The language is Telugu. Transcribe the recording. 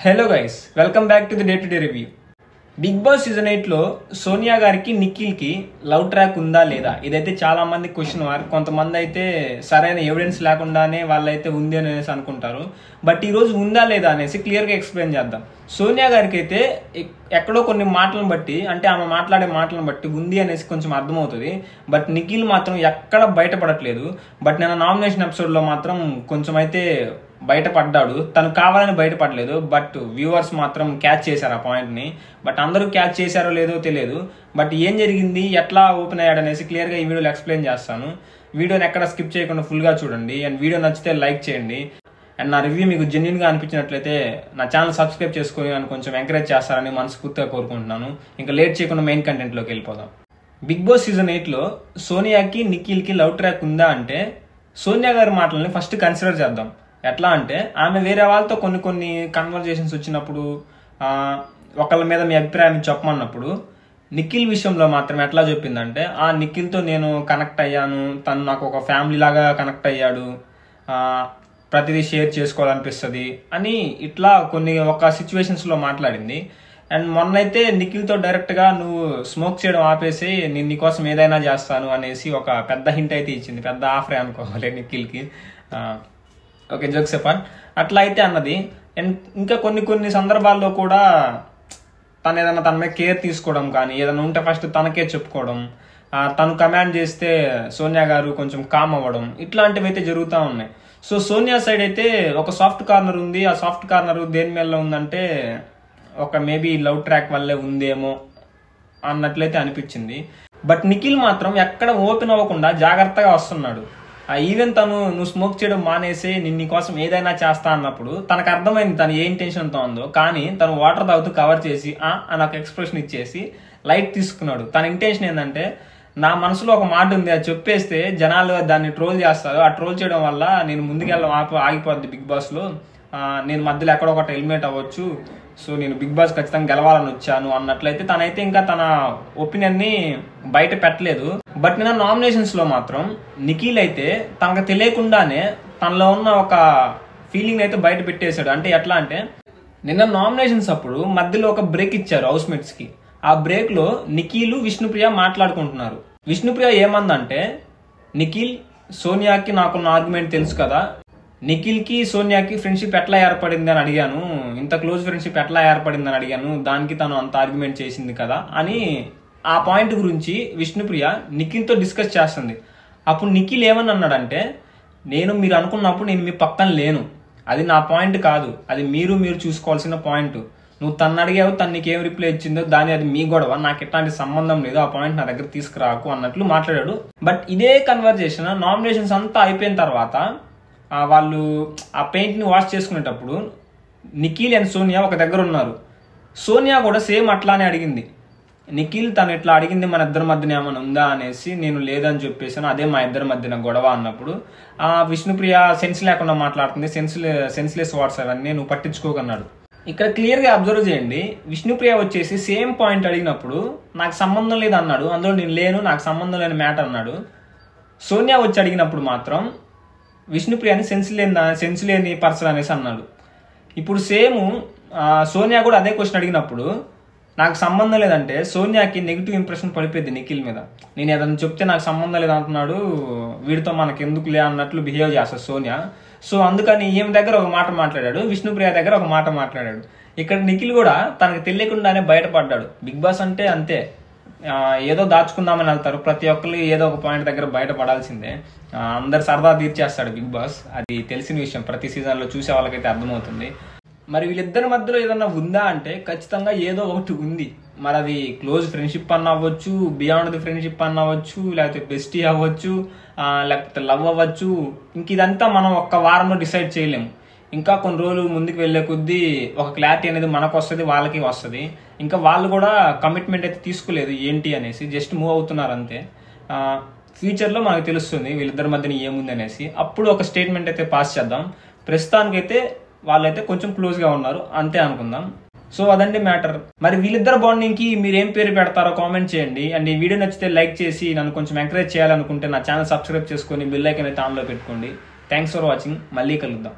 Hello guys, welcome back to the day to day review. Bigg Boss season 8లో సోనియా గారికి నిఖిల్కి లవ్ ట్రాక్ ఉందా లేదా, ఇదైతే చాలా మంది క్వశ్చన్ మార్క్. కొంతమంది అయితే సరైన ఎవిడెన్స్ లేకుండానే వాళ్ళైతే ఉంది అనేసి అనుకుంటారు. బట్ ఈరోజు ఉందా లేదా అనేసి క్లియర్గా ఎక్స్ప్లెయిన్ చేద్దాం. సోనియా గారికి అయితే ఎక్కడో కొన్ని మాటలను బట్టి, అంటే ఆమె మాట్లాడే మాటలను బట్టి ఉంది అనేసి కొంచెం అర్థమవుతుంది. బట్ నిఖిల్ మాత్రం ఎక్కడ బయటపడట్లేదు. బట్ నేను నామినేషన్ ఎపిసోడ్లో మాత్రం కొంచెం అయితే బయటపడ్డాడు. తను కావాలని బయటపడలేదు, బట్ వ్యూవర్స్ మాత్రం క్యాచ్ చేశారు ఆ పాయింట్ని. బట్ అందరూ క్యాచ్ చేశారో లేదో తెలియదు. బట్ ఏం జరిగింది, ఎట్లా ఓపెన్ అయ్యాడు అనేసి క్లియర్గా ఈ వీడియోలో ఎక్స్ప్లెయిన్ చేస్తాను. వీడియోని ఎక్కడ స్కిప్ చేయకుండా ఫుల్గా చూడండి. అండ్ వీడియో నచ్చితే లైక్ చేయండి. అండ్ నా రివ్యూ మీకు జెన్యూన్గా అనిపించినట్లయితే నా ఛానల్ సబ్స్క్రైబ్ చేసుకొని నన్ను కొంచెం ఎంకరేజ్ చేస్తారని మనస్ఫూర్తిగా కోరుకుంటున్నాను. ఇంకా లేట్ చేయకుండా మెయిన్ కంటెంట్లోకి వెళ్ళిపోదాం. బిగ్ బాస్ సీజన్ 8లో సోనియాకి నిఖిల్కి లవ్ ట్రాక్ ఉందా అంటే, సోనియా గారి మాటలని ఫస్ట్ కన్సిడర్ చేద్దాం. ఎట్లా అంటే, ఆమె వేరే వాళ్ళతో కొన్ని కన్వర్జేషన్స్ వచ్చినప్పుడు, ఒకళ్ళ మీద మీ అభిప్రాయం చెప్పమన్నప్పుడు నిఖిల్ విషయంలో మాత్రం ఎట్లా చెప్పిందంటే, నిఖిల్తో నేను కనెక్ట్ అయ్యాను, తను నాకు ఒక ఫ్యామిలీ లాగా కనెక్ట్ అయ్యాడు, ప్రతిదీ షేర్ చేసుకోవాలనిపిస్తుంది అని ఇట్లా ఒక సిచ్యువేషన్స్లో మాట్లాడింది. అండ్ మొన్నైతే నిఖిల్తో డైరెక్ట్గా నువ్వు స్మోక్ చేయడం ఆపేసి నేను నీకోసం ఏదైనా చేస్తాను అనేసి ఒక పెద్ద హింట్ అయితే ఇచ్చింది. పెద్ద ఆఫరే అనుకోవాలి నిఖిల్కి. ఓకే, జోక్స్ అపార్ట్, అట్లా అయితే అన్నది. అండ్ ఇంకా కొన్ని సందర్భాల్లో కూడా తను ఏదైనా తన మీద కేర్ తీసుకోవడం కానీ, ఏదైనా ఉంటే ఫస్ట్ తనకే చెప్పుకోవడం, తను కమాండ్ చేస్తే సోనియా గారు కొంచెం కామ్ అవ్వడం, ఇట్లాంటివి అయితే జరుగుతూ ఉన్నాయి. సో సోనియా సైడ్ అయితే ఒక సాఫ్ట్ కార్నర్ ఉంది. ఆ సాఫ్ట్ కార్నర్ దేని మీద ఉందంటే, ఒక మేబీ లవ్ ట్రాక్ వల్లే ఉందేమో అన్నట్లయితే అనిపించింది. బట్ నిఖిల్ మాత్రం ఎక్కడ ఓపెన్ అవ్వకుండా జాగ్రత్తగా వస్తున్నాడు. ఈవెన్ నువ్వు స్మోక్ చేయడం మానేసి నేను నీకోసం ఏదైనా చేస్తా అన్నప్పుడు తనకు అర్థమైంది తను ఏ ఇంటెన్షన్తో ఉందో. కానీ తను వాటర్ తాగుతూ కవర్ చేసి అని ఒక ఎక్స్ప్రెషన్ ఇచ్చేసి లైట్ తీసుకున్నాడు. తన ఇంటెన్షన్ ఏంటంటే, నా మనసులో ఒక మాట ఉంది, అది చెప్పేస్తే జనాలు దాన్ని ట్రోల్ చేస్తారు, ఆ ట్రోల్ చేయడం వల్ల నేను ముందుకెళ్ళడం ఆగిపోద్ది బిగ్ బాస్లో, నేను మధ్యలో ఎక్కడో ఒకటి ఎలిమినేట్ అవ్వచ్చు, సో నేను బిగ్ బాస్ ఖచ్చితంగా గెలవాలని వచ్చాను అన్నట్లయితే తనైతే ఇంకా తన ఒపీనియన్ని బయట పెట్టలేదు. బట్ నిన్న నామినేషన్స్లో మాత్రం నిఖిల్ అయితే తనకు తెలియకుండానే తనలో ఉన్న ఒక ఫీలింగ్ అయితే బయట పెట్టేశాడు. అంటే ఎట్లా అంటే, నిన్న నామినేషన్స్ అప్పుడు మధ్యలో ఒక బ్రేక్ ఇచ్చారు హౌస్మేట్స్కి. ఆ బ్రేక్లో నిఖిల్ విష్ణుప్రియ మాట్లాడుకుంటున్నారు. విష్ణుప్రియ ఏమందంటే, నిఖిల్, సోనియాకి నాకున్న ఆర్గ్యుమెంట్ తెలుసు కదా, నిఖిల్కి సోనియాకి ఫ్రెండ్షిప్ ఎట్లా ఏర్పడింది అని అడిగాను, ఇంత క్లోజ్ ఫ్రెండ్షిప్ ఎట్లా ఏర్పడింది అని అడిగాను, దానికి తను అంత ఆర్గ్యుమెంట్ చేసింది కదా అని ఆ పాయింట్ గురించి విష్ణుప్రియ నిఖిల్తో డిస్కస్ చేస్తుంది. అప్పుడు నిఖిల్ ఏమని అన్నాడంటే, మీరు అనుకున్నప్పుడు నేను మీ పక్కన లేను, అది నా పాయింట్ కాదు, అది మీరు చూసుకోవాల్సిన పాయింట్, నువ్వు తను అడిగావు, తను నీకేం రిప్లై ఇచ్చిందో అది మీ గొడవ, నాకు ఎట్లాంటి సంబంధం లేదు, ఆ పాయింట్ నా దగ్గర తీసుకురాకు అన్నట్లు మాట్లాడాడు. బట్ ఇదే కన్వర్జేషన్ నామినేషన్స్ అంతా అయిపోయిన తర్వాత వాళ్ళు ఆ పెయింట్ని వాష్ చేసుకునేటప్పుడు నిఖిల్ అండ్ సోనియా ఒక దగ్గర ఉన్నారు. సోనియా కూడా సేమ్ అట్లానే అడిగింది. నిఖిల్ తను ఇట్లా అడిగింది, మన ఇద్దరి మధ్యన ఏమైనా ఉందా అనేసి, నేను లేదని చెప్పేసాను, అదే మా ఇద్దరి మధ్యన గొడవ అన్నప్పుడు విష్ణుప్రియ సెన్స్ లేకుండా మాట్లాడుతుంది, సెన్స్లెస్ వర్డ్స్ అవన్నీ నువ్వు పట్టించుకోకన్నాడు. ఇక్కడ క్లియర్గా అబ్జర్వ్ చేయండి, విష్ణుప్రియ వచ్చేసి సేమ్ పాయింట్ అడిగినప్పుడు నాకు సంబంధం లేదు అన్నాడు, అందులో నేను లేను, నాకు సంబంధం లేని మ్యాటర్ అన్నాడు. సోనియా వచ్చి అడిగినప్పుడు మాత్రం విష్ణుప్రియని సెన్స్ లేని పర్సన్ అనేసి అన్నాడు. ఇప్పుడు సేమ్ సోనియా కూడా అదే క్వశ్చన్ అడిగినప్పుడు నాకు సంబంధం లేదంటే సోనియాకి నెగిటివ్ ఇంప్రెషన్ పడిపోయింది నిఖిల్ మీద. నేను ఏదైనా చెప్తే నాకు సంబంధం లేదు అంటున్నాడు, వీడితో మనకు ఎందుకు లే అన్నట్లు బిహేవ్ చేస్తాడు సోనియా. సో అందుకని ఈమె దగ్గర ఒక మాట మాట్లాడాడు, విష్ణుప్రియ దగ్గర ఒక మాట మాట్లాడాడు. ఇక్కడ నిఖిల్ కూడా తనకు తెలియకుండానే బయటపడ్డాడు. బిగ్ బాస్ అంటే అంతే, ఏదో దాచుకుందామని వెళ్తారు, ప్రతి ఒక్కరు ఏదో ఒక పాయింట్ దగ్గర బయటపడాల్సిందే. అందరు సరదా తీర్చేస్తాడు బిగ్ బాస్, అది తెలిసిన విషయం, ప్రతి సీజన్లో చూసే వాళ్ళకైతే అర్థమవుతుంది. మరి వీళ్ళిద్దరి మధ్యలో ఏదన్నా ఉందా అంటే ఖచ్చితంగా ఏదో ఒకటి ఉంది. మరి అది క్లోజ్ ఫ్రెండ్షిప్ అన్న అవ్వచ్చు, బియాండ్ ది ఫ్రెండ్షిప్ అన్న అవ్వచ్చు, లేకపోతే బెస్టీ అవ్వచ్చు, లేకపోతే లవ్ అవ్వచ్చు. ఇంక ఇదంతా మనం ఒక్క వారంలో డిసైడ్ చేయలేము. ఇంకా కొన్ని రోజులు ముందుకు వెళ్లే కొద్దీ ఒక క్లారిటీ అనేది మనకు వస్తుంది, వాళ్ళకి వస్తుంది. ఇంకా వాళ్ళు కూడా కమిట్మెంట్ అయితే తీసుకోలేదు ఏంటి అనేసి, జస్ట్ మూవ్ అవుతున్నారు అంతే. ఫ్యూచర్లో మనకు తెలుస్తుంది వీళ్ళిద్దరి మధ్యన ఏముంది అనేసి, అప్పుడు ఒక స్టేట్మెంట్ అయితే పాస్ చేద్దాం. ప్రస్తుతానికైతే వాళ్ళైతే కొంచెం క్లోజ్గా ఉన్నారు అంతే అనుకుందాం. సో అదండి మ్యాటర్. మరి వీళ్ళిద్దరు బాండింగ్కి మీరు ఏం పేరు పెడతారో కామెంట్ చేయండి. అండ్ ఈ వీడియో నచ్చితే లైక్ చేసి నన్ను కొంచెం ఎంకరేజ్ చేయాలనుకుంటే నా ఛానల్ సబ్స్క్రైబ్ చేసుకొని బెల్ ఐకాన్ అయితే ఆన్లో పెట్టుకోండి. థ్యాంక్స్ ఫర్ వాచింగ్, మళ్ళీ కలుద్దాం.